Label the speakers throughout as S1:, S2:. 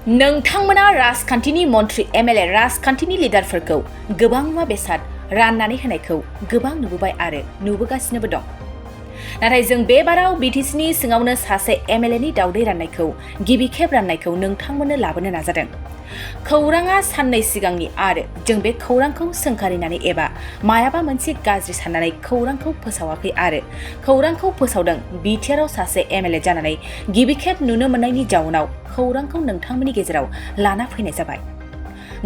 S1: नोंथांमोना राजखान्थिनि मन्थ्रि एमएलए राजखान्थिनि लिडारफोरखौ गोबां मुवा बेसाद राननानै होनायखौ गोबां नुबोबाय आरो नुबोगासिनोबो दं। नाथाय जों बे बाराव बिटिसिनि सिङावनो सासे एमएलएनि दावदै राननायखौ गिबि खेब राननायखौ नोंथांमोननो लाबोनो नाजादों। खौराङा साननै सिगांनि आरो जों बे खौरांखौ सोंखारिनानै एबा मायाबा मोनसे गाज्रि साननानै खौरांखौ फोसावाखै आरो खौरांखौ फोसावदों बिटिआरआव सासे एमएलए जानानै गिबि खेब नुनो मोननायनि जाउनाव खौरांखौ नोंथांमोननि गेजेराव लाना फैनाय जाबाय।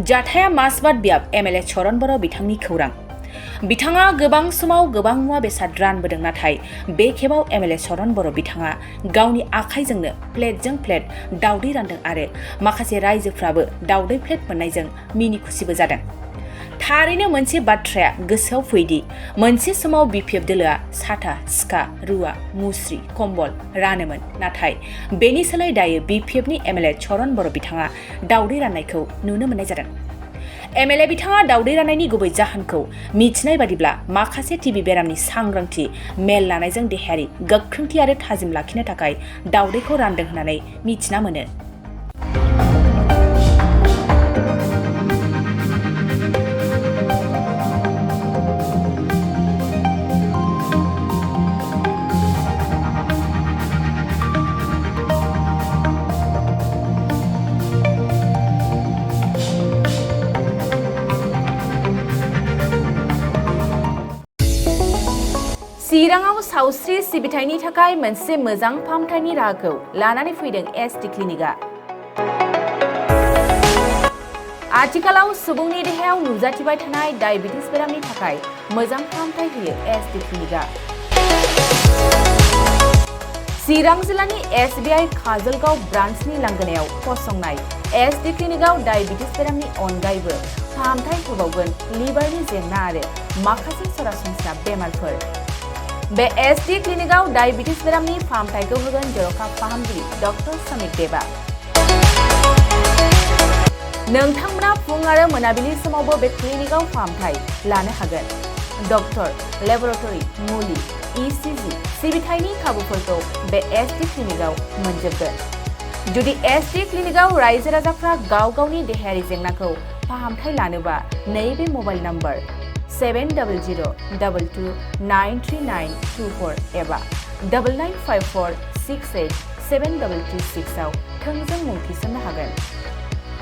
S1: जाथाया मासबाद बियाब एमएलए चरन बर' बिथांनि खौरां। बिथाङा गोबां समाव गोबां मुवा बेसाद रानबोदों, नाथाय बे खेबाव एमएलए चरन बर' बिथाङा गावनि आखाइजोंनो प्लेटजों प्लेट दावदै रानदों आरो माखासे रायजोफ्राबो दावदै प्लेट मोननायजों मिनि खुसिबो जादों। थारैनो मोनसे बाथ्राया गोसोआव फैदि मोनसे समाव बिपिएफ दोलोआ साथा, सिखा, रुवा, मुस्रि, कम्बल रानोमोन, नाथाय बेनि सोलाय दायो बिपिएफनि एमएलए चरन बर' बिथाङा दावदै राननायखौ नुनो मोननाय जादों। एमएलए बिथाङा दावदै राननायनि गुबै जाहोनखौ मिथिनाय बादिब्ला माखासे टिबि बेरामनि सांग्रांथि मेल लानायजों देहायारि गोख्रोंथि आरो थाजिम लाखिनो थाखाय दावदैखौ रानदों होननानै मिथिना मोनो। चिराङाव सावस्रि सिबिथायनि थाखाय मोनसे मोजां फाहामथायनि राहाखौ लानानै फैदों एसटि क्लिनिकआ। आथिखालाव सुबुंनि देहायाव नुजाथिबाय थानाय डायबिटिस बेरामनि थाखाय मोजां फाहामथाय होयो एसटि क्लिनिकआ। चिरां जिल्लानि एसबिआइ काजलगाव ब्रान्चनि लांगोनायाव फसंनाय एसटि क्लिनिकआव डायबिटिस बेरामनि अनगायैबो फाहामथाय होबावगोन लिभारनि जेंना आरो माखासे सरासनस्रा बेमारफोर। बे एसटि क्लिनिकआव डायबिटिस बेरामनि फाहामथायखौ होगोन जर'खा फाहामगिरि डक्टर समिक देबा। नोंथांमोना फुं आरो मोनाबिलि समावबो बे क्लिनिकआव फाहामथाय लानो हागोन। डक्टर, लेबरेटरि, मुलि, इसिजि सिबिथायनि खाबुफोरखौ बे एसटि क्लिनिकआव मोनजोबगोन। जुदि एसटि क्लिनिकआव रायजो राजाफ्रा गाव गावनि देहायारि जेंनाखौ फाहामथाय लानोबा नैबे मबाइल नम्बर 7002229394 एबा 9954687226 आव थोंजों मुं थिसननो हागोन।